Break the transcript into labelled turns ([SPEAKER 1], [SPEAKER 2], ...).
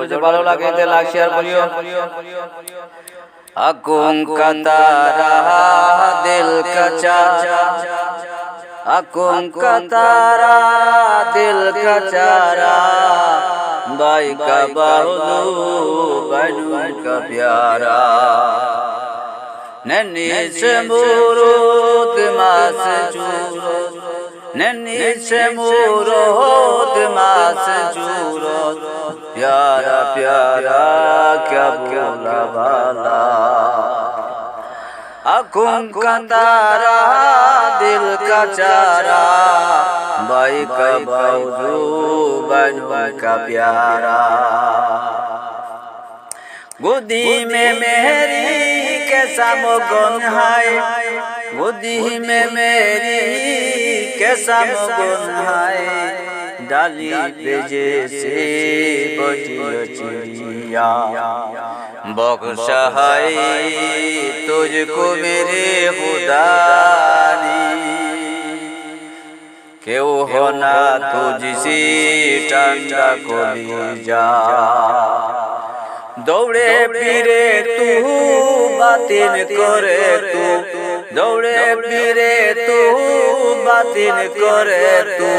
[SPEAKER 1] যদি ভালো লাগে তাহলে লাইক শেয়ার করিও। আকুম কা তারা দিল কা চারা, আকুম কা তারা দিল কা চারা, भाई का बाहुलू बनू का प्यारा। नन्ही से मुरूद मास चूरो, नन्ही से मुरूद मास चूरो, प्यारा प्यारा क्या बोला वाला। आँखों का तारा दिल का चारा, भाई का बावजू बनू का प्यारा। गोदी में मेरी कैसा मगन है, गोदी में मेरी कैसा मगन है, डाली पे जैसे बजी चिड़िया। बख्शा है तुझको मेरे खुदा ने, क्यों होना तुझसे ठंडा कलेजा। दौड़े फिरे तू बातिल करे तू, दौड़े फिरे तू बातिल करे तू,